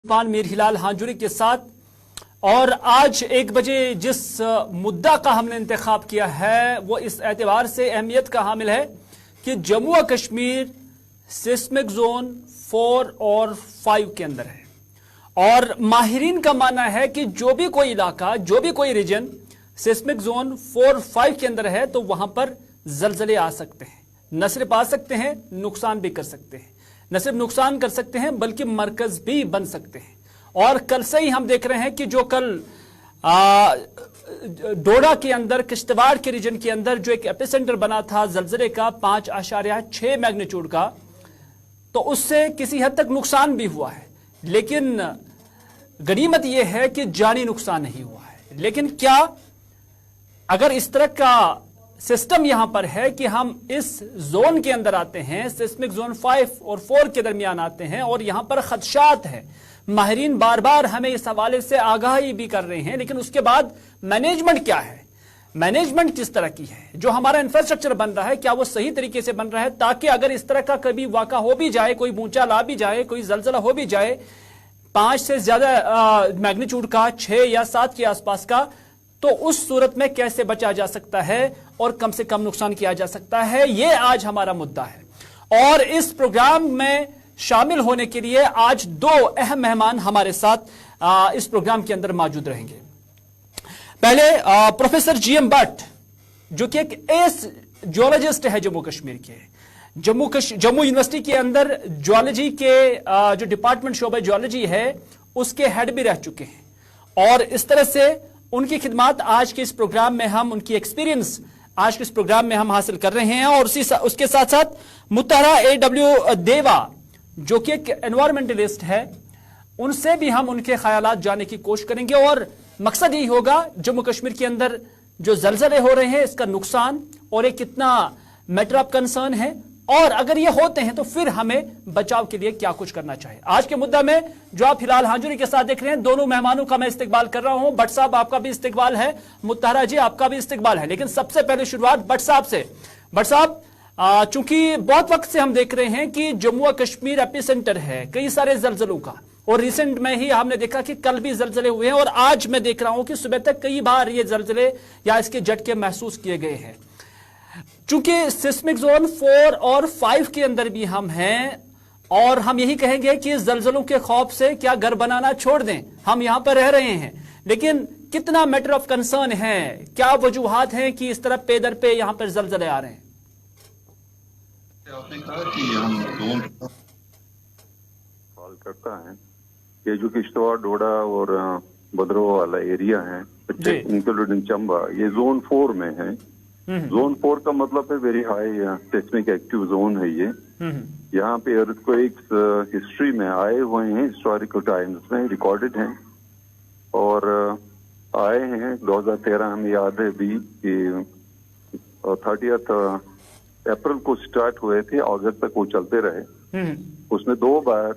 पान मीर हिलाल हांजुरी के साथ। और आज 1 बजे जिस मुद्दा का हमने इंतखाब किया है वो इस एतबार से अहमियत का हामिल है कि जम्मू और कश्मीर सिस्मिक जोन 4 और 5 के अंदर है। और माहिरीन का मानना है कि जो भी कोई इलाका, जो भी कोई रीजन सिस्मिक जोन 4-5 के अंदर है तो वहां पर जलजले आ सकते हैं। न सिर्फ आ सकते हैं, नुकसान भी कर सकते हैं। न सिर्फ नुकसान कर सकते हैं बल्कि मरकज भी बन सकते हैं। और कल से ही हम देख रहे हैं कि जो कल डोडा के अंदर, किश्तवाड़ के रीजन के अंदर जो एक एपिसेंटर बना था जलजले का 5.6 मैग्नीट्यूड का, तो उससे किसी हद तक नुकसान भी हुआ है। लेकिन गनीमत यह है कि जानी नुकसान नहीं हुआ है। लेकिन क्या अगर इस तरह का सिस्टम यहां पर है कि हम इस जोन के अंदर आते हैं, सिस्मिक जोन 5 और 4 के दरमियान आते हैं और यहां पर खदशात है, माहिरीन बार बार हमें इस हवाले से आगाही भी कर रहे हैं, लेकिन उसके बाद मैनेजमेंट क्या है, मैनेजमेंट किस तरह की है, जो हमारा इंफ्रास्ट्रक्चर बन रहा है क्या वो सही तरीके से बन रहा है, ताकि अगर इस तरह का कभी वाक़ा हो भी जाए, कोई भूचाल आ भी जाए, कोई जलजला हो भी जाए 5 से ज्यादा मैग्नीट्यूड का, 6 या 7 के आसपास का, तो उस सूरत में कैसे बचा जा सकता है और कम से कम नुकसान किया जा सकता है। यह आज हमारा मुद्दा है। और इस प्रोग्राम में शामिल होने के लिए आज 2 अहम मेहमान हमारे साथ इस प्रोग्राम के अंदर मौजूद रहेंगे। पहले प्रोफेसर GM भट्ट, जो कि एक एस जियोलॉजिस्ट है जम्मू कश्मीर के, जम्मू यूनिवर्सिटी के अंदर जियोलॉजी के जो डिपार्टमेंट शोबे जियोलॉजी है उसके हेड भी रह चुके हैं। और इस तरह से उनकी खिदमात आज के इस प्रोग्राम में हम, उनकी एक्सपीरियंस आज के इस प्रोग्राम में हम हासिल कर रहे हैं। और उसके साथ साथ मुत्तहरा AW देवा, जो कि एक एनवायरमेंटलिस्ट है, उनसे भी हम उनके ख्यालात जानने की कोशिश करेंगे। और मकसद यही होगा जम्मू कश्मीर के अंदर जो जलजले हो रहे हैं इसका नुकसान और ये कितना मैटर ऑफ कंसर्न है, और अगर ये होते हैं तो फिर हमें बचाव के लिए क्या कुछ करना चाहिए। आज के मुद्दा में जो आप हिलाल हांजुरी के साथ देख रहे हैं, दोनों मेहमानों का मैं इस्तेकबाल कर रहा हूं। भट्ट साहब आपका भी इस्तेकबाल है, मुत्तहरा जी आपका भी इस्तेकबाल है। लेकिन सबसे पहले शुरुआत भट्ट साहब से। भट्ट साहब, चूंकि बहुत वक्त से हम देख रहे हैं कि जम्मू और कश्मीर एपिसेंटर है कई सारे जलजलों का, और रिसेंट में ही हमने देखा कि कल भी जलजले हुए हैं और आज मैं देख रहा हूं कि सुबह तक कई बार ये जलजले या इसके झटके महसूस किए गए हैं। चूंकि सिस्मिक जोन 4 और 5 के अंदर भी हम हैं, और हम यही कहेंगे कि जलजलों के खौफ से क्या घर बनाना छोड़ दें, हम यहां पर रह रहे हैं। लेकिन कितना मैटर ऑफ कंसर्न है, क्या वजूहात हैं कि इस तरह पे दर पे यहां पर जलजले आ रहे हैं? आपने कहा कि हम जोन सवाल करता है कि जो किश्तवाड़, डोडा और भद्रो वाला एरिया है, इंक्लूडिंग चंबा, ये जोन 4 में है। जोन 4 का मतलब है very high seismic active zone है ये। यहाँ पे अर्थक्वेक्स हिस्ट्री में आए हुए हैं, हिस्टोरिकल टाइम्स में रिकॉर्डेड हैं और आए हैं। 2013 हमें याद है भी कि 30 अप्रैल को स्टार्ट हुए थे, अगस्त तक वो चलते रहे। उसमें 2 बार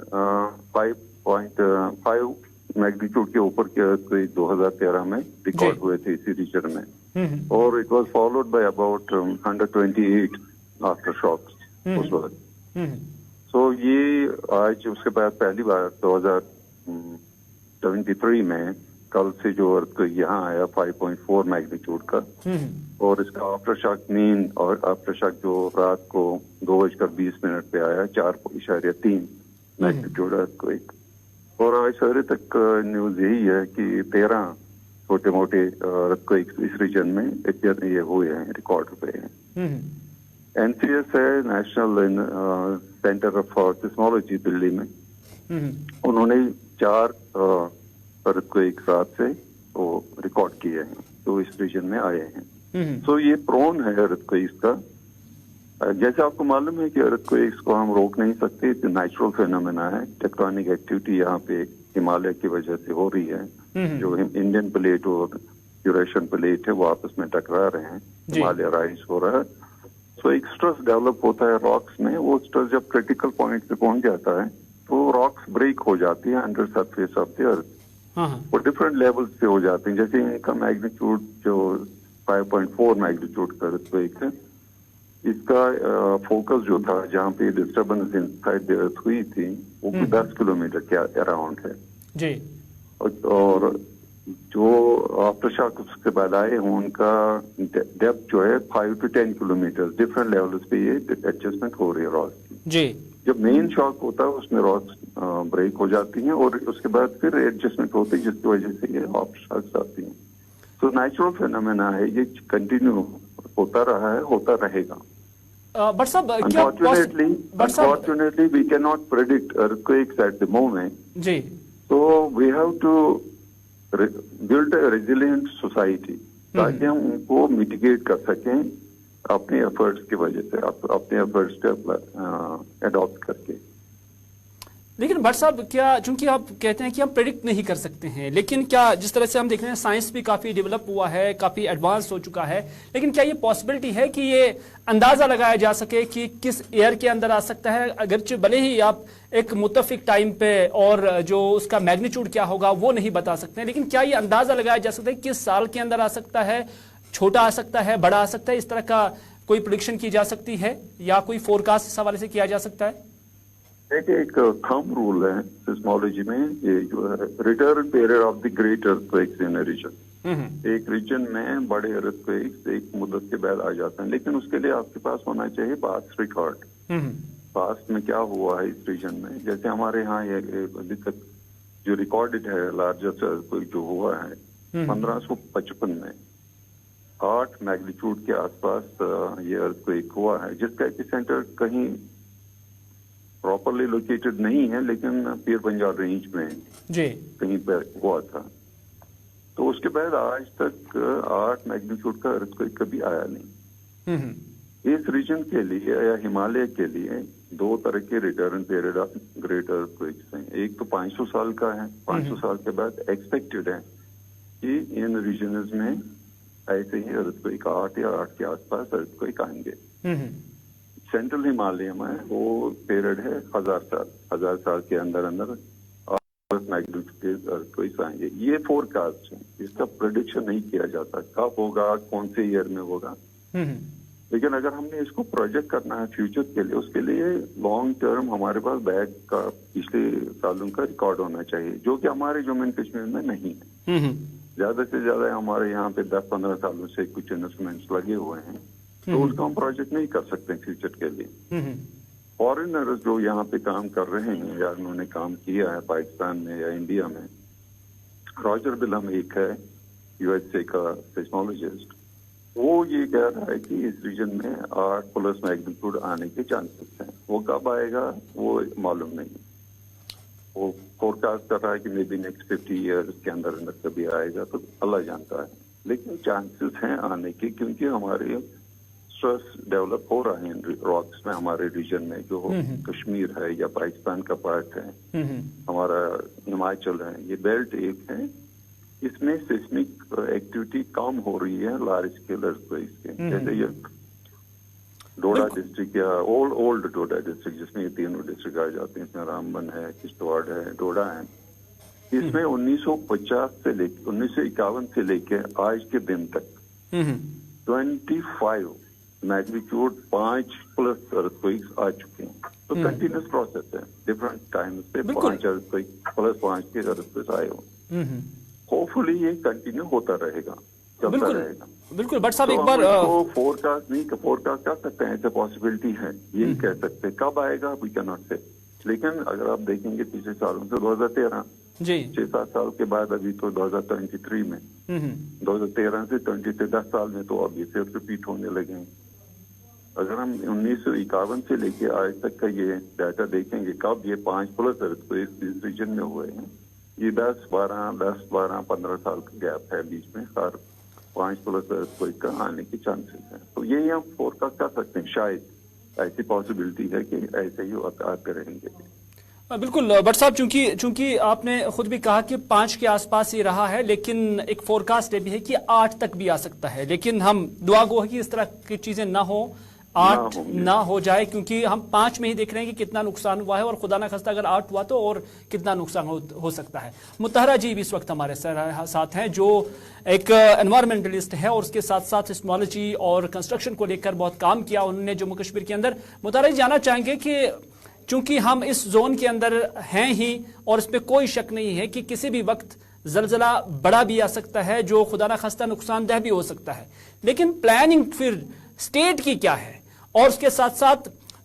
5.5 मैग्नीट्यूड के ऊपर के अर्थक्वेक 2013 में रिकॉर्ड हुए थे इसी रीजन में, और it was followed by about 128 aftershocks उस वक्त। सो ये आज उसके बाद पहली बार 2073 में कल से जो अर्थक्वेक यहाँ आया 5.4 मैग्नीट्यूड का, और इसका आफ्टर शॉक मीन और आफ्टर शॉक जो रात को 2:20 पे आया 4.3 मैग्नीट्यूड अर्थक्वेक। और आज सवेरे तक न्यूज यही है कि 13 छोटे मोटे अर्थक्वेक इस रीजन में ये हुए हैं, रिकॉर्ड हुए हैं। NCS है, national centre of seismology Delhi में, उन्होंने 4 अर्थक्वेक रात से वो रिकॉर्ड किए हैं, तो इस रीजन में आए हैं। तो ये प्रोन है अर्थक्वेक्स का। जैसे आपको मालूम है कि अर्थक्वेक्स को हम रोक नहीं सकते, नेचुरल फिनोमेना है। टेक्टोनिक एक्टिविटी यहाँ पे हिमालय की वजह से हो रही है। जो इंडियन प्लेट और यूरेशियन प्लेट है वो आपस में टकरा रहे हैं, हिमालय राइज हो रहा है। सो एक स्ट्रेस डेवलप होता है रॉक्स में। वो स्ट्रेस जब क्रिटिकल पॉइंट पे पहुंच जाता है तो रॉक्स ब्रेक हो जाती है under surface of the earth. वो डिफरेंट लेवल्स पे हो जाते हैं। जैसे इनका मैग्नीट्यूड जो 5.4 मैग्नीट्यूड का अर्थक्वेक है, इसका फोकस जो था जहाँ पे डिस्टर्बेंस इनसाइड द अर्थ हुई थी वो 10 किलोमीटर के अराउंड है। जी। और जो आफ्टर शॉक उसके बाद आए हैं उनका डेप्थ जो है 5 to 10 किलोमीटर डिफरेंट लेवल्स पे ये एडजस्टमेंट हो रही है रॉड्स की। जी। जब मेन शॉक होता है उसमें रॉड्स ब्रेक हो जाती हैं और उसके बाद फिर एडजस्टमेंट होती है जिसकी वजह से ये आफ्टर शॉक्स आती हैं। तो नेचुरल फिनोमेना है, ये कंटिन्यू होता रहा है, होता रहेगा। बट साहब क्या Unfortunately, we cannot predict earthquakes at the moment. Ji. So we have to build a resilient society ताकि हम उनको मिटिगेट कर सकें अपने एफर्ट्स की वजह से, अपने एफर्ट्स को अडॉप्ट करके। लेकिन भट्ट साहब क्या, चूंकि आप कहते हैं कि हम प्रेडिक्ट नहीं कर सकते हैं, लेकिन क्या जिस तरह से हम देख रहे हैं साइंस भी काफी डेवलप हुआ है, काफी एडवांस हो चुका है, लेकिन क्या ये पॉसिबिलिटी है कि ये अंदाजा लगाया जा सके कि किस ईयर के अंदर आ सकता है? अगरचे भले ही आप एक मुत्तफिक टाइम पे और जो उसका मैग्नीट्यूड क्या होगा वो नहीं बता सकते हैं, लेकिन क्या ये अंदाजा लगाया जा सकता है किस साल के अंदर आ सकता है, छोटा आ सकता है, बड़ा आ सकता है? इस तरह का कोई प्रेडिक्शन की जा सकती है या कोई फोरकास्ट इस हवाले से किया जा सकता है? देखिए, एक थंब रूल है सिस्मोलॉजी में, ये जो है return period of the great earthquakes in region. एक रीजन में बड़े अर्थक्वेक्स एक मुद्दत के बाद आ जाते हैं, लेकिन उसके लिए आपके पास होना चाहिए पास्ट रिकॉर्ड। पास्ट में क्या हुआ है इस रीजन में? जैसे हमारे यहाँ ये अभी तक जो रिकॉर्डेड है लार्जेस्ट अर्थक्वेक जो हुआ है 1555 में 8 मैग्नीट्यूड के आसपास ये अर्थक्वेक हुआ है, जिसका एपिसेंटर कहीं प्रॉपरली लोकेटेड नहीं है लेकिन पीर पंजाब रेंज में जी कहीं पर हुआ था। तो उसके बाद आज तक 8 मैग्नीट्यूड का अर्थक्वेक कभी आया नहीं। इस रीजन के लिए या हिमालय के लिए 2 तरह के return period of great earthquakes हैं। एक तो 500 साल का है, 500 साल के बाद एक्सपेक्टेड है कि इन रीजन्स में ऐसे ही अर्थक्वेक 8 या 8 के आसपास अर्थक्वेक आएंगे। सेंट्रल हिमालय में वो पीरियड है 1000 साल के अंदर अंदर मैग्नीट्यूड के अर्थक्वेक्स आएंगे। ये फोरकास्ट है, इसका प्रेडिक्शन नहीं किया जाता कब होगा, कौन से ईयर में होगा। लेकिन अगर हमने इसको प्रोजेक्ट करना है फ्यूचर के लिए, उसके लिए लॉन्ग टर्म हमारे पास बैक का पिछले सालों का रिकॉर्ड होना चाहिए, जो कि हमारे जम्मू एंड कश्मीर में नहीं है। ज्यादा से ज्यादा हमारे यहाँ पे 10-15 सालों से कुछ इंस्ट्रूमेंट्स लगे हुए हैं, तो उसका हम प्रोजेक्ट नहीं कर सकते फ्यूचर के लिए। फॉरेनर्स जो यहाँ पे काम कर रहे हैं या उन्होंने काम किया है पाकिस्तान में या इंडिया में, रॉजर बिलम एक है यूएसए का सिस्मोलॉजिस्ट, वो ये कह रहा है कि इस रीजन में 8+ मैग्नीट्यूड आने के चांसेस हैं। वो कब आएगा वो मालूम नहीं। वो फोरकास्ट कर रहा है कि मे बी नेक्स्ट 50 ईयर्स के अंदर अंदर कभी आएगा, तो अल्लाह जानता है, लेकिन चांसेस हैं आने के, क्योंकि हमारे स्ट्रेस डेवलप हो रहा है रॉक्स में हमारे रीजन में, जो कश्मीर है या पाकिस्तान का पार्ट है, हमारा हिमाचल है, ये बेल्ट एक है, इसमें सिस्मिक एक्टिविटी कम हो रही है लार्ज स्केल अर्थक्वेक्स के। जैसे ये डोडा डिस्ट्रिक्ट या ओल्ड डोडा डिस्ट्रिक्ट, जिसमें ये तीनों डिस्ट्रिक्ट आ जाते हैं, इसमें रामबन है, किश्तवाड़ है, डोडा है, इसमें 1950 से लेकर 1951 से लेकर आज के दिन तक 25 मैग्नीट्यूड 5+ अर्थक्वेक्स आ चुके हैं। तो कंटिन्यूस प्रोसेस है, डिफरेंट टाइम्स पे 5 अर्थक्वेक +5 के अर्थक्वेक्स आए हो। होपफुली ये कंटिन्यू होता रहेगा, चलता रहेगा। बिल्कुल बट साहब, तो एक बार फोरकास्ट कर सकते हैं, ऐसे पॉसिबिलिटी है, ये नहीं कह सकते कब आएगा, वी कैन नॉट से। लेकिन अगर आप देखेंगे पिछले सालों से 2013 जी 6-7 साल के बाद अभी तो 2023 में 2013 से 20 से 10 साल में तो अब ये फिर रिपीट होने लगे हैं। अगर हम 1951 से लेके आज तक का ये डाटा देखेंगे कब ये 5+ अर्थक्वेक इस रीजन में हुए हैं, ये 10-12-15 साल का गैप है बीच में, हर 5+ अर्थक्वेक का आने के चांसेस हैं। तो यही हम फोरकास्ट कर सकते हैं, शायद ऐसी पॉसिबिलिटी है कि ऐसे ही आते रहेंगे। बिल्कुल बट साहब, चूंकि आपने खुद भी कहा कि 5 के आसपास ही रहा है, लेकिन एक फोरकास्ट ये भी है कि 8 तक भी आ सकता है, लेकिन हम दुआ गो है कि इस तरह की चीजें ना हो, 8 ना हो जाए, क्योंकि हम 5 में ही देख रहे हैं कि कितना नुकसान हुआ है, और खुदा ना खास्ता अगर 8 हुआ तो और कितना नुकसान हो सकता है। मुत्तहरा जी भी इस वक्त हमारे साथ हैं, जो एक एनवायरमेंटलिस्ट है और उसके साथ साथ सिस्मोलॉजी और कंस्ट्रक्शन को लेकर बहुत काम किया उन्होंने जम्मू कश्मीर के अंदर। मुत्तहरा जी, जानना चाहेंगे कि चूंकि हम इस जोन के अंदर हैं ही और इसमें कोई शक नहीं है कि किसी भी वक्त जलजला बड़ा भी आ सकता है जो खुदा ना खास्ता नुकसानदेह भी हो सकता है, लेकिन प्लानिंग फिर स्टेट की क्या है? और उसके साथ साथ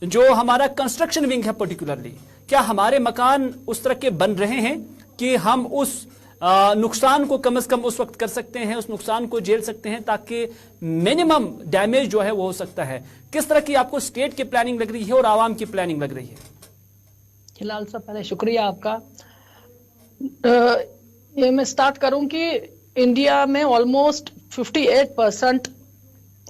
जो हमारा कंस्ट्रक्शन विंग है पर्टिकुलरली, क्या हमारे मकान उस तरह के बन रहे हैं कि हम उस नुकसान को कम से कम उस वक्त कर सकते हैं, उस नुकसान को झेल सकते हैं ताकि मिनिमम डैमेज जो है वो हो सकता है? किस तरह की आपको स्टेट की प्लानिंग लग रही है और आवाम की प्लानिंग लग रही है? हिलाल साहब, पहले शुक्रिया आपका। ये मैं स्टार्ट करूं कि इंडिया में ऑलमोस्ट 58%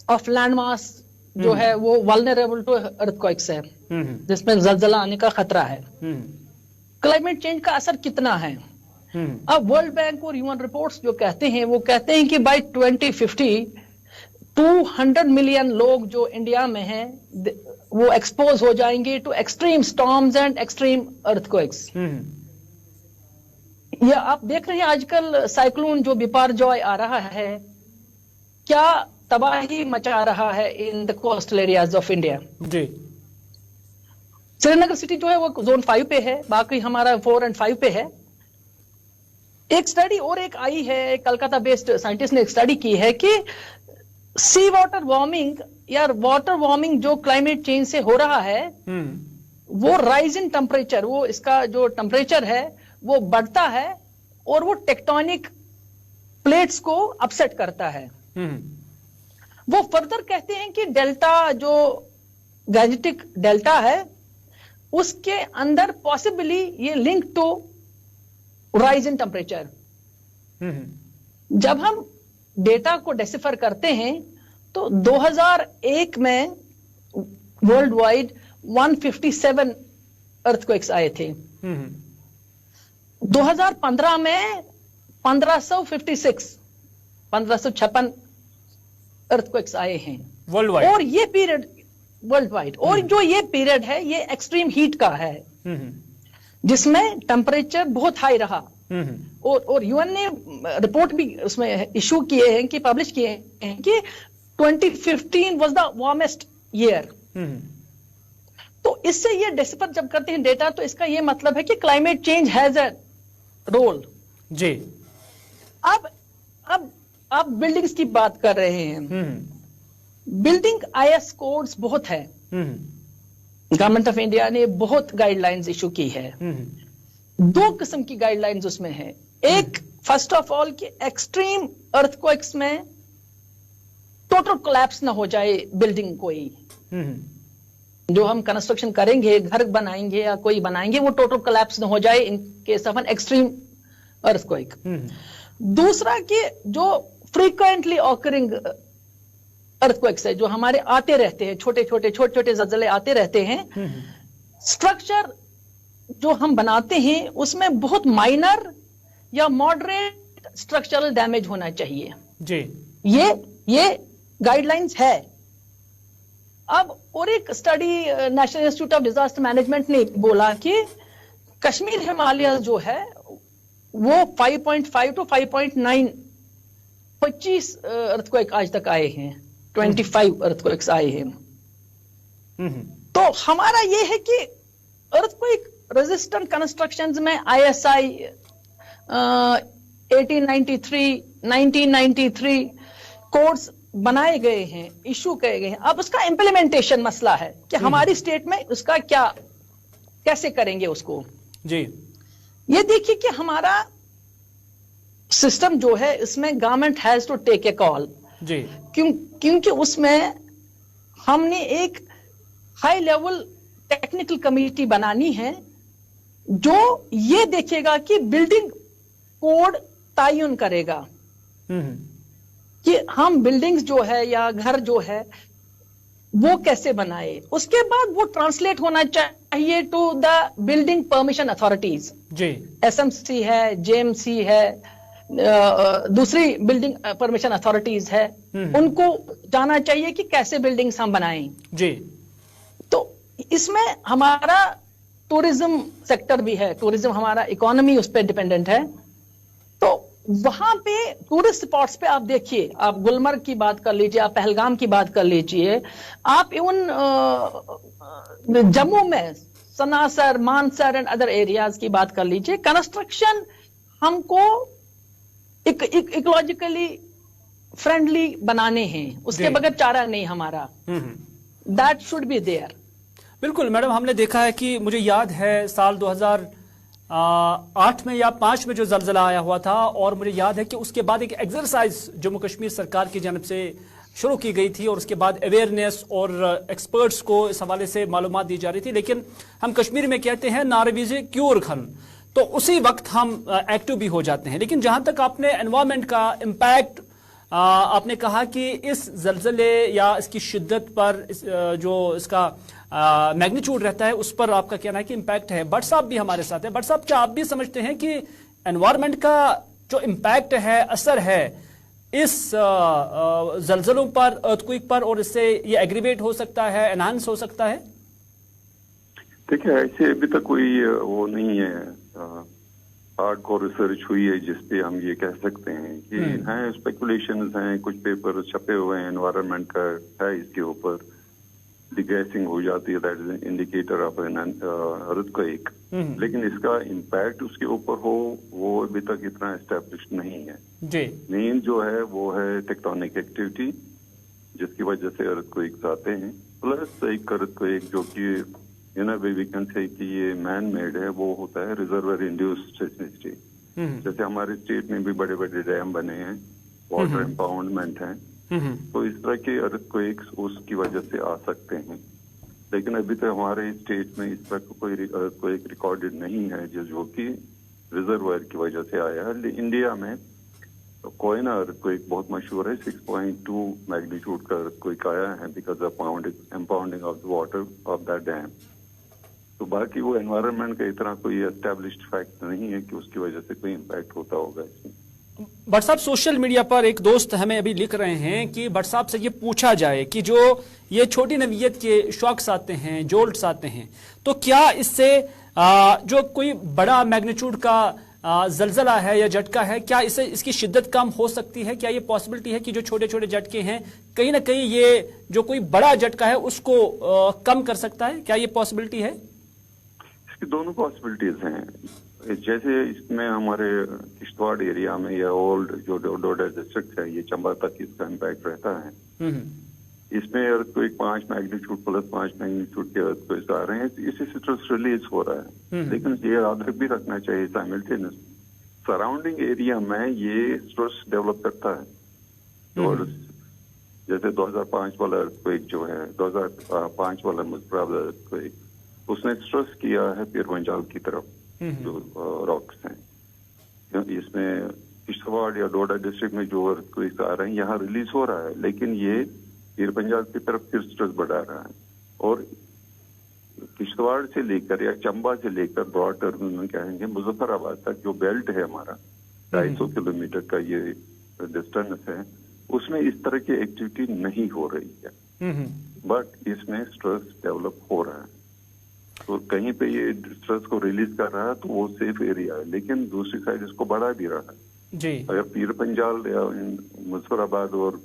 ऑफ लैंड मास जो है वो वल्नरेबल टू अर्थक्वेक्स है, जिसमें जलजला आने का खतरा है। क्लाइमेट चेंज का असर कितना है? अब वर्ल्ड बैंक और ह्यूमन रिपोर्ट्स जो कहते हैं वो कहते हैं कि बाय 2050 200 मिलियन लोग जो इंडिया में हैं वो एक्सपोज हो जाएंगे to extreme storms and extreme earthquakes. या आप देख रहे हैं आजकल साइक्लोन जो बिपारजॉय आ रहा है, क्या तबाही मचा रहा है in the coastal areas of India. जी, श्रीनगर सिटी जो है वो जोन 5 पे है, बाकी हमारा 4 और 5 पे है। एक स्टडी और एक आई है, कलकत्ता बेस्ड साइंटिस्ट ने एक स्टडी की है कि सी वाटर वार्मिंग या वाटर वार्मिंग जो क्लाइमेट चेंज से हो रहा है वो राइज इन टेम्परेचर, वो इसका जो टेम्परेचर है वो बढ़ता है और वो टेक्टोनिक प्लेट्स को अपसेट करता है। वो फर्दर कहते हैं कि डेल्टा जो गैजेटिक डेल्टा है उसके अंदर पॉसिबली ये link to rise in temperature. जब हम डेटा को डेसिफर करते हैं तो 2001 में वर्ल्ड वाइड 157 अर्थक्वेक्स आए थे। 2015 में 1556 अर्थक्वेक्स आए हैं वर्ल्ड वाइड। और ये पीरियड वर्ल्ड वाइड, और जो ये पीरियड है ये एक्सट्रीम हीट का है जिसमें टेम्परेचर बहुत हाई रहा। और यूएन ने रिपोर्ट भी उसमें इशू किए हैं कि पब्लिश किए हैं कि 2015 वाज द वार्मेस्ट ईयर। तो इससे ये डिस्पर जब करते हैं डेटा तो इसका ये मतलब है कि climate change has a role. जी, अब आप बिल्डिंग्स की बात कर रहे हैं। बिल्डिंग आईएस कोड्स बहुत है, गवर्नमेंट ऑफ इंडिया ने बहुत गाइडलाइंस इशू की है। दो किस्म की गाइडलाइंस उसमें है। एक, फर्स्ट ऑफ ऑल कि एक्सट्रीम अर्थक्वेक्स में टोटल कोलैप्स ना हो जाए बिल्डिंग कोई। जो हम कंस्ट्रक्शन करेंगे, घर बनाएंगे या कोई बनाएंगे, वो टोटल कोलैप्स ना हो जाए in case of an extreme earthquake. दूसरा कि जो फ्रीक्वेंटली ऑकरिंग अर्थक्वेक्स है, जो हमारे आते रहते हैं, छोटे छोटे जलजले आते रहते हैं, स्ट्रक्चर जो हम बनाते हैं उसमें बहुत माइनर या मॉडरेट स्ट्रक्चरल डैमेज होना चाहिए। जी, ये गाइडलाइंस है। अब और एक study national institute of disaster management ने बोला कि कश्मीर हिमालय जो है वो 5.5 टू 5.9 25 अर्थक्वेक आज तक आए हैं, 25 अर्थक्वेक्स आए हैं। तो हमारा ये है कि अर्थक्वेक रेजिस्टेंट कंस्ट्रक्शंस में ISI 1993 कोड्स बनाए गए हैं, इशू किए गए हैं। अब उसका इंप्लीमेंटेशन मसला है कि हमारी स्टेट में उसका क्या कैसे करेंगे उसको। जी, ये देखिए कि हमारा सिस्टम जो है इसमें government has to take a call. जी, क्योंकि उसमें हमने एक हाई लेवल टेक्निकल कमेटी बनानी है जो ये देखेगा कि बिल्डिंग कोड तयन करेगा कि हम बिल्डिंग्स जो है या घर जो है वो कैसे बनाए। उसके बाद वो ट्रांसलेट होना चाहिए to the building permission authorities. जी, SMC है, JMC है, दूसरी बिल्डिंग परमिशन अथॉरिटीज है, उनको जाना चाहिए कि कैसे बिल्डिंग्स हम बनाएं। जी, तो इसमें हमारा टूरिज्म सेक्टर भी है, टूरिज्म हमारा इकोनॉमी उस पर डिपेंडेंट है। तो वहां पे टूरिस्ट स्पॉट्स पे आप देखिए, आप गुलमर्ग की बात कर लीजिए, आप पहलगाम की बात कर लीजिए, आप इवन जम्मू में Sanasar, Mansar and other areas की बात कर लीजिए, कंस्ट्रक्शन हमको इकोलॉजिकली फ्रेंडली बनाने हैं, उसके बगैर चारा नहीं हमारा। That should be there. बिल्कुल मैडम, हमने देखा है कि मुझे याद है साल 2008 में या 5 में जो जलजला आया हुआ था, और मुझे याद है कि उसके बाद एक एक्सरसाइज जम्मू कश्मीर सरकार की जानब से शुरू की गई थी, और उसके बाद अवेयरनेस और एक्सपर्ट्स को इस हवाले से मालूमात दी जा रही थी। लेकिन हम कश्मीर में कहते हैं नारवीज़े क्यूर खन, तो उसी वक्त हम एक्टिव भी हो जाते हैं। लेकिन जहां तक आपने एनवायरमेंट का इम्पैक्ट आपने कहा कि इस जलजले या इसकी शिद्दत पर जो इसका मैग्नीट्यूड रहता है उस पर आपका कहना है कि इम्पैक्ट है। भट्ट साहब भी हमारे साथ है। भट्ट साहब, क्या आप भी समझते हैं कि एनवायरमेंट का जो इम्पैक्ट है, असर है इस जलजलों पर, अर्थक्वेक पर, और इससे ये एग्रीवेट हो सकता है, एनहांस हो सकता है? देखिए, ऐसे अभी तक कोई वो नहीं है, हार्डकोर रिसर्च हुई है जिसपे हम ये कह सकते हैं कि हैं स्पेकुलेशंस हैं, कुछ पेपर छपे हुए हैं एनवायरनमेंट का है इसके ऊपर, डिगैसिंग हो जाती है, that is indicator of an earthquake. लेकिन इसका इम्पैक्ट उसके ऊपर हो वो अभी तक इतना एस्टेब्लिश्ड नहीं है जी। मेन जो है वो है टेक्टोनिक एक्टिविटी, जिसकी वजह से अर्थक्वेक्स आते हैं, प्लस एक अर्थक्वेक जो कि वी कैन से कि ये मैन मेड है, वो होता है रिजर्वर इंड्यूस्ड सेस्मिसिटी। जैसे हमारे स्टेट में भी बड़े बड़े डैम बने हैं, वाटर एम्पाउंडमेंट है, तो इस तरह के अर्थक्वेक्स उसकी वजह से आ सकते हैं। लेकिन अभी तक हमारे स्टेट में इस तरह का कोई अर्थक्वेक रिकॉर्डेड नहीं है जो कि रिजर्वर की वजह से आया है। इंडिया में कोयना अर्थक्वेक बहुत मशहूर है, 6.2 मैग्नीट्यूड का अर्थक्वेक आया है because of impounding of the water of that dam. तो बाकी वो एनवायरनमेंट का इतना कोई एस्टैब्लिश्ड फैक्ट नहीं है कि उसकी वजह से कोई इम्पैक्ट होता होगा इसमें। भट्ट साहब, सोशल मीडिया पर एक दोस्त हमें अभी लिख रहे हैं कि भट्ट साहब से ये पूछा जाए कि जो ये छोटी नवीयत के शॉक्स आते हैं, जोल्ट्स आते हैं, तो क्या इससे जो कोई बड़ा मैग्नीट्यूड का जलजला है या झटका है, क्या इससे इसकी शिद्दत कम हो सकती है? क्या ये पॉसिबिलिटी है कि जो छोटे छोटे झटके हैं कहीं ना कहीं ये जो कोई बड़ा झटका है उसको कम कर सकता है? क्या ये पॉसिबिलिटी है? इसकी दोनों पॉसिबिलिटीज हैं। जैसे इसमें हमारे किश्तवाड़ एरिया में या ओल्ड जो डोडा डिस्ट्रिक्ट है, ये चंबा तक इसका इम्पैक्ट रहता है। इसमें अर्थक्वेक 5 मैग्नीट्यूड प्लस 5 मैग्नीट्यूड के अर्थक्वेक आ रहे हैं, इससे स्ट्रेस रिलीज हो रहा है। लेकिन ये याद भी रखना चाहिए साइमल्टेनियस सराउंडिंग एरिया में ये स्ट्रेस डेवलप करता है। और जैसे 2005 वाला अर्थक्वेक जो है, 2005 वाला मुजफ्फराबाद अर्थक्वेक, उसने स्ट्रेस किया है पीर पंजाल की तरफ जो रॉक्स हैं। इसमें किश्तवाड़ या डोडा डिस्ट्रिक्ट में जो अर्थक्वेक आ रहे हैं यहाँ रिलीज हो रहा है, लेकिन ये पीर पंजाल की तरफ फिर स्ट्रेस बढ़ा रहा है। और किश्तवाड़ से लेकर या चंबा से लेकर ब्रॉड टर्म में कहेंगे मुजफ्फराबाद तक जो बेल्ट है हमारा 250 किलोमीटर का ये डिस्टेंस है, उसमें इस तरह की एक्टिविटी नहीं हो रही है, बट इसमें स्ट्रेस डेवलप हो रहा है। तो कहीं पे ये स्ट्रेस को रिलीज कर रहा है तो वो सेफ एरिया है, लेकिन दूसरी साइड इसको बढ़ा भी रहा है जी। अगर पीर पंजाल या मुजफ्फराबाद और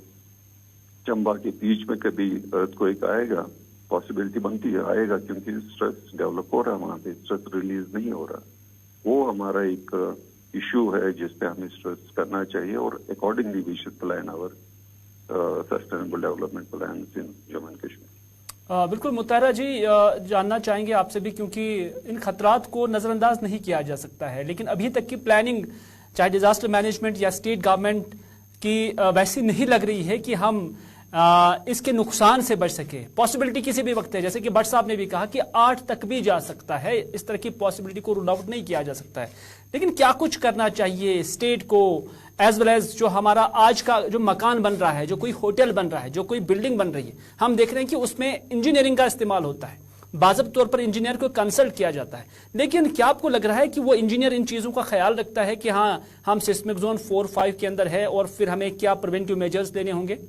चंबा के बीच में कभी अर्थक्वेक आएगा, पॉसिबिलिटी बनती है आएगा, क्योंकि स्ट्रेस डेवलप हो रहा है वहां पे, स्ट्रेस रिलीज नहीं हो रहा। वो हमारा एक इश्यू है जिस पे हमें स्ट्रेस करना चाहिए, और accordingly we should plan our sustainable development plan in Jammu and Kashmir. बिल्कुल मुतारा जी, जानना चाहेंगे आपसे भी, क्योंकि इन खतरात को नज़रअंदाज नहीं किया जा सकता है, लेकिन अभी तक की प्लानिंग चाहे डिजास्टर मैनेजमेंट या स्टेट गवर्नमेंट की वैसी नहीं लग रही है कि हम इसके नुकसान से बच सके। पॉसिबिलिटी किसी भी वक्त है, जैसे कि भट्ट साहब ने भी कहा कि 8 तक भी जा सकता है, इस तरह की पॉसिबिलिटी को रूल आउट नहीं किया जा सकता है। लेकिन क्या कुछ करना चाहिए स्टेट को, एज वेल एज जो हमारा आज का जो मकान बन रहा है, जो कोई होटल बन रहा है, जो कोई बिल्डिंग बन रही है, हम देख रहे हैं कि उसमें इंजीनियरिंग का इस्तेमाल होता है, बाज़ाब्त तौर पर इंजीनियर को कंसल्ट किया जाता है। लेकिन क्या आपको लग रहा है कि वो इंजीनियर इन चीज़ों का ख्याल रखता है कि हाँ हम सिस्मिक जोन 4-5 के अंदर है और फिर हमें क्या प्रिवेंटिव मेजर्स लेने होंगे?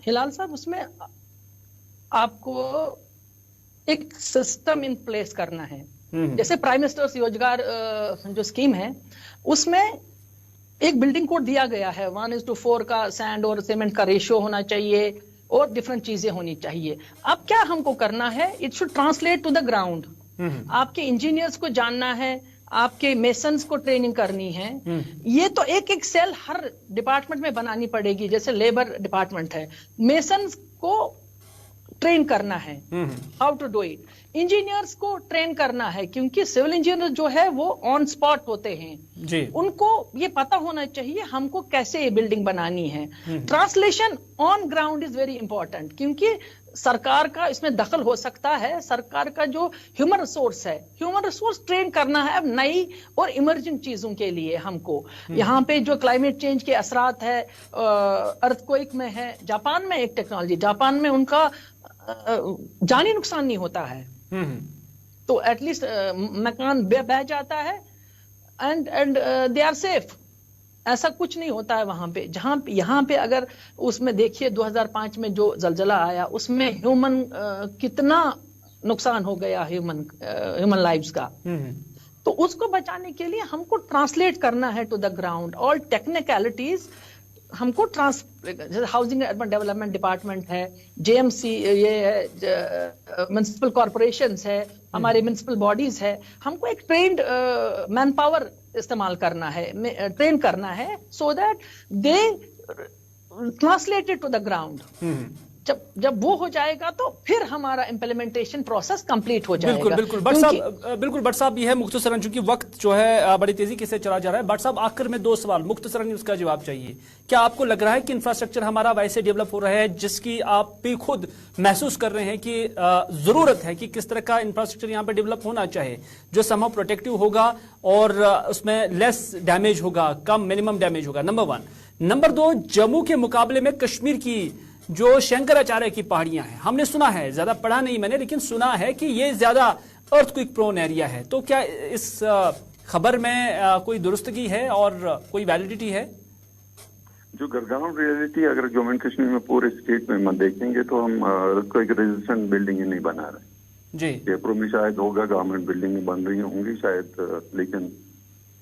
हिलाल साहब, उसमें आपको एक सिस्टम इन प्लेस करना है। जैसे प्राइम मिनिस्टर्स रोजगार जो स्कीम है, उसमें एक बिल्डिंग कोड दिया गया है, 1:4 का सैंड और सीमेंट का रेशियो होना चाहिए, और डिफरेंट चीजें होनी चाहिए। अब क्या हमको करना है, it should translate to the ground. आपके इंजीनियर्स को जानना है, आपके मेसन्स को ट्रेनिंग करनी है। ये तो एक एक सेल हर डिपार्टमेंट में बनानी पड़ेगी। जैसे लेबर डिपार्टमेंट है, मेसन्स को ट्रेन करना है how to do it, engineers को ट्रेन करना है, क्योंकि सिविल इंजीनियर जो है वो ऑन स्पॉट होते हैं जी। उनको ये पता होना चाहिए हमको कैसे ये बिल्डिंग बनानी है। Translation on ground is very important, क्योंकि सरकार का इसमें दखल हो सकता है। सरकार का जो ह्यूमन रिसोर्स है, ह्यूमन रिसोर्स ट्रेन करना है अब नई और इमर्जिंग चीजों के लिए हमको। यहाँ पे जो क्लाइमेट चेंज के असरात है, अर्थक्वेक में है, जापान में एक टेक्नोलॉजी, जापान में उनका जानी नुकसान नहीं होता है, तो एटलीस्ट मकान बह जाता है एंड दे आर सेफ। ऐसा कुछ नहीं होता है वहां पे। जहां यहाँ पे अगर उसमें देखिए 2005 में जो जलजला आया उसमें ह्यूमन कितना नुकसान हो गया, ह्यूमन लाइव्स का। तो उसको बचाने के लिए हमको ट्रांसलेट करना है to the ground. All technicalities हमको जैसे housing and urban development department है, जेएमसी ये है, म्युनिसिपल कॉर्पोरेशंस है, हमारे म्युनिसिपल बॉडीज है, हमको एक ट्रेन्ड मैन पावर इस्तेमाल करना है, ट्रेन करना है, so that they translated to the ground. जब वो हो जाएगा तो फिर हमारा इम्प्लीमेंटेशन प्रोसेस कंप्लीट हो जाएगा। बिल्कुल बट साहब ये है मुख्तसरन, चूंकि वक्त जो है बड़ी तेजी से चला जा रहा है। बट साहब आखिर में 2 सवाल मुख्तसरन उसका जवाब चाहिए। क्या आपको लग रहा है कि इंफ्रास्ट्रक्चर हमारा वैसे डेवलप हो रहा है जिसकी आप भी खुद महसूस कर रहे हैं कि जरूरत है कि किस तरह का इंफ्रास्ट्रक्चर यहाँ पे डेवलप होना चाहिए जो समहाउ प्रोटेक्टिव होगा और उसमें लेस डैमेज होगा, कम मिनिमम डैमेज होगा, नंबर 1। नंबर 2, जम्मू के मुकाबले में कश्मीर की जो शंकराचार्य की पहाड़ियां हैं, हमने सुना है, ज्यादा पढ़ा नहीं मैंने, लेकिन सुना है कि ये ज्यादा अर्थक्वेक प्रोन एरिया है। तो क्या इस खबर में कोई दुरुस्तगी है और कोई वैलिडिटी है? जो ग्राउंड रियलिटी अगर जम्मू एंड कश्मीर में पूरे स्टेट में हम देखेंगे तो हम अर्थक्वेक रेजिस्टेंट बिल्डिंग नहीं बना रहे जी। जयपुर में शायद होगा, गवर्नमेंट बिल्डिंग बन रही होंगी शायद, लेकिन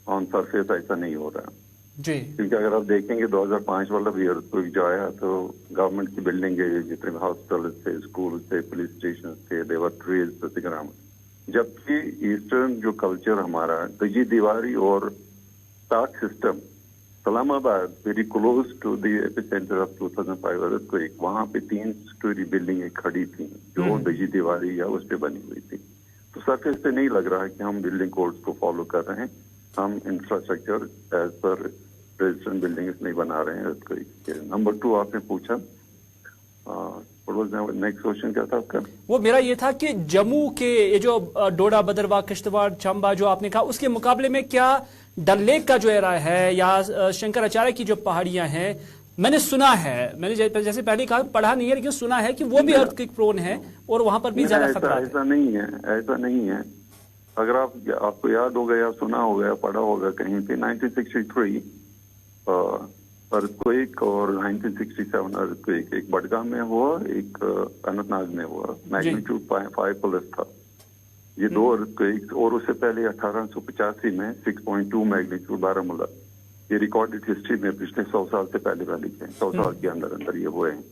ऑन सरफेस ऐसा नहीं हो रहा जी। क्योंकि अगर आप देखेंगे 2005 वाला भी अर्थक्वेक जो आया तो गवर्नमेंट की बिल्डिंग जितने हॉस्पिटल थे, स्कूल थे, पुलिस स्टेशन थे, देवर ट्रेज ग्राउंड। जबकि ईस्टर्न जो कल्चर हमारा तजी दीवारी और Taq system, Islamabad very close to the epicentre of 2005 earthquake, वहां पे 3 स्टोरी बिल्डिंग खड़ी थी जो दजी दीवारी या उस पर बनी हुई थी। तो सरफेस पे नहीं लग रहा है कि हम बिल्डिंग कोड्स को फॉलो कर रहे हैं, हम infrastructure as per resistant buildings नहीं बना रहे हैं। नंबर 2 आपने पूछा, नेक्स्ट क्वेश्चन क्या था आपका? वो मेरा ये था कि जम्मू के ये जो डोडा, भद्रवाह, किश्तवाड़, चंबा जो आपने कहा, उसके मुकाबले में क्या डल लेक का जो एरिया है या शंकराचार्य की जो पहाड़ियां हैं, मैंने सुना है, मैंने जैसे पहले कहा पढ़ा नहीं है लेकिन सुना है कि वो भी अर्थक्वेक प्रोन है और वहां पर भी ज्यादा खतरा है। ऐसा नहीं है, ऐसा नहीं है। अगर आपको याद हो गया, सुना हो गया, पढ़ा होगा कहीं पे 1963 अर्थक्वेक और 1967 अर्थक्वेक, एक बडगाम में हुआ, एक अनंतनाग में हुआ, मैग्नीट्यूड 5+ था। ये 2 अर्थक्वेक, और उससे पहले 1885 में 6.2 मैग्नीट्यूड बारामूला। ये रिकॉर्डेड हिस्ट्री में पिछले 100 साल से पहले वाले के 100 साल के अंदर ये हुए हैं।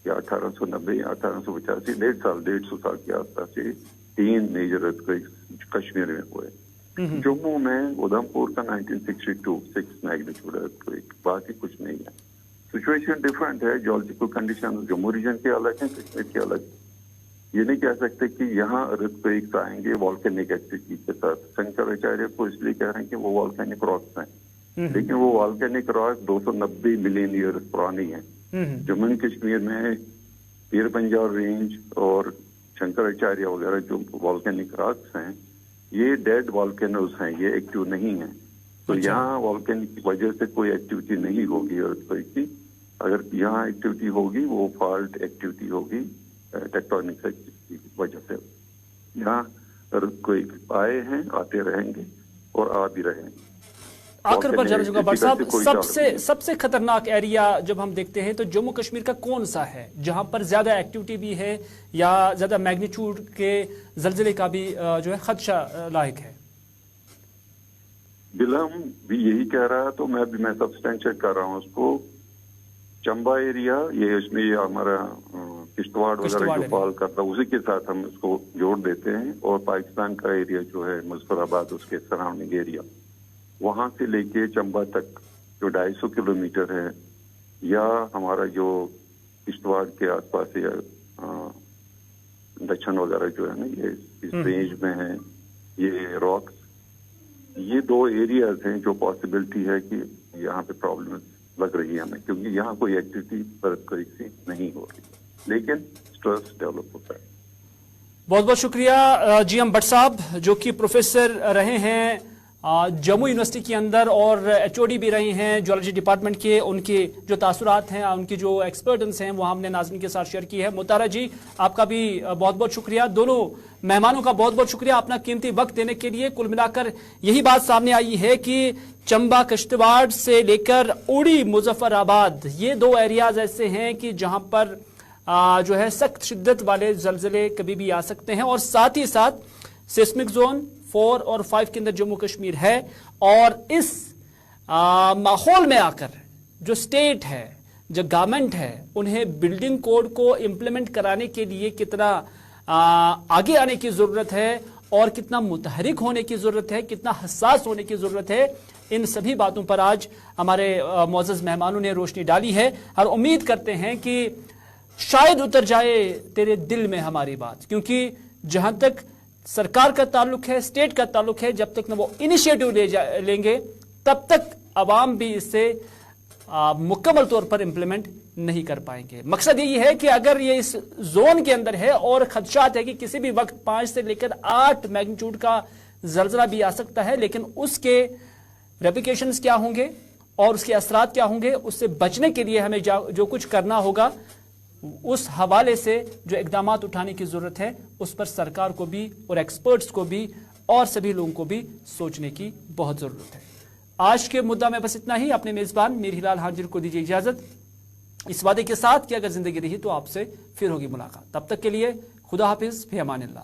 या 1890 या 1885, 150 साल के आसपास ये 3 मेजर अर्थक्वेक कश्मीर में हुए। जम्मू में उधमपुर का 1962 6 मैग्नीट्यूड अर्थक्वेक, बाकी कुछ नहीं है। सिचुएशन डिफरेंट है, जियोलॉजिकल कंडीशन जम्मू रीजन के अलग है, कश्मीर के अलग। ये नहीं कह सकते कि यहाँ अर्थक्वेक्स आएंगे वॉल्केनिक एक्टिविटी के साथ। शंकराचार्य को इसलिए कह रहे हैं कि वो वॉल्केनिक रॉक्स हैं, लेकिन वो वॉल्केनिक रॉक 290 मिलियन ईयर्स पुरानी है। जम्मू एंड कश्मीर में पीर पंजाल रेंज और शंकराचार्य वगैरह जो वॉल्केनिक रॉक्स हैं, ये डेड वॉल्केनोज हैं, ये एक्टिव नहीं है। तो यहाँ वॉल्केनिक की वजह से कोई एक्टिविटी नहीं होगी अर्थक्वेक की। अगर यहाँ एक्टिविटी होगी वो फॉल्ट एक्टिविटी होगी टेक्टोनिक एक्टिविटी की वजह से। यहाँ अर्थक्वेक आए हैं, आते रहेंगे और आ भी रहेंगे। आखिर पर जाना चाहूंगा बट साहब, सबसे खतरनाक एरिया जब हम देखते हैं तो जम्मू कश्मीर का कौन सा है जहां पर ज्यादा एक्टिविटी भी है या ज्यादा मैग्नीट्यूड के जलजले का भी जो है खदशा लायक है? बिलम भी यही कह रहा है, तो मैं सब्सटेंशिएट कर रहा हूँ उसको चंबा एरिया, ये इसमें ये हमारा किश्तवाड़ वगैरह जो फॉल करता है उसी के साथ हम इसको जोड़ देते हैं। और पाकिस्तान का एरिया जो है मुजफ्फराबाद, उसके सराउंडिंग एरिया, वहां से लेके चंबा तक जो 250 किलोमीटर है, या हमारा जो किश्तवाड़ के आसपास या दक्षिण वगैरह जो है ना, ये इस रेंज में है, ये रॉक्स, ये 2 एरियाज हैं जो पॉसिबिलिटी है कि यहाँ पे प्रॉब्लम लग रही है हमें, क्योंकि यहाँ कोई एक्टिविटी बर्फबारी से नहीं हो रही, लेकिन स्ट्रेस डेवलप होता है। बहुत बहुत शुक्रिया जीएम भट्ट साहब, जो कि प्रोफेसर रहे हैं जम्मू यूनिवर्सिटी के अंदर और एचओडी भी रहे हैं जियोलॉजी डिपार्टमेंट के। उनके जो तासुरात हैं, उनकी जो एक्सपर्टेंस हैं, वो हमने नाज़रीन के साथ शेयर की है। मुतारा जी, आपका भी बहुत बहुत शुक्रिया। दोनों मेहमानों का बहुत बहुत शुक्रिया अपना कीमती वक्त देने के लिए। कुल मिलाकर यही बात सामने आई है कि चंबा किश्तवाड़ से लेकर उड़ी मुजफ्फराबाद, ये 2 एरियाज ऐसे हैं कि जहां पर जो है सख्त शिद्दत वाले जलजले कभी भी आ सकते हैं। और साथ ही साथ सिस्मिक जोन 4 और 5 के अंदर जम्मू कश्मीर है। और इस माहौल में आकर जो स्टेट है, जो गवर्नमेंट है, उन्हें बिल्डिंग कोड को इंप्लीमेंट कराने के लिए कितना आगे आने की जरूरत है और कितना मुतहरिक होने की जरूरत है, कितना हसास होने की जरूरत है, इन सभी बातों पर आज हमारे मोअज़्ज़ज़ मेहमानों ने रोशनी डाली है। और उम्मीद करते हैं कि शायद उतर जाए तेरे दिल में हमारी बात, क्योंकि जहां तक सरकार का ताल्लुक है, स्टेट का ताल्लुक है, जब तक न वो इनिशिएटिव लेंगे तब तक अवाम भी इससे मुकम्मल तौर पर इंप्लीमेंट नहीं कर पाएंगे। मकसद यही है कि अगर ये इस जोन के अंदर है और खदशात है कि किसी भी वक्त 5 से लेकर 8 मैग्नीट्यूड का जलजला भी आ सकता है, लेकिन उसके रेप्लिकेशंस क्या होंगे और उसके असरात क्या होंगे, उससे बचने के लिए हमें जो कुछ करना होगा, उस हवाले से जो इकदामात उठाने की जरूरत है, उस पर सरकार को भी और एक्सपर्ट्स को भी और सभी लोगों को भी सोचने की बहुत जरूरत है। आज के मुद्दा में बस इतना ही। अपने मेजबान मीर हिलाल हाजिर को दीजिए इजाजत, इस वादे के साथ कि अगर जिंदगी रही तो आपसे फिर होगी मुलाकात। तब तक के लिए खुदा हाफिज, फी अमानिल्लाह।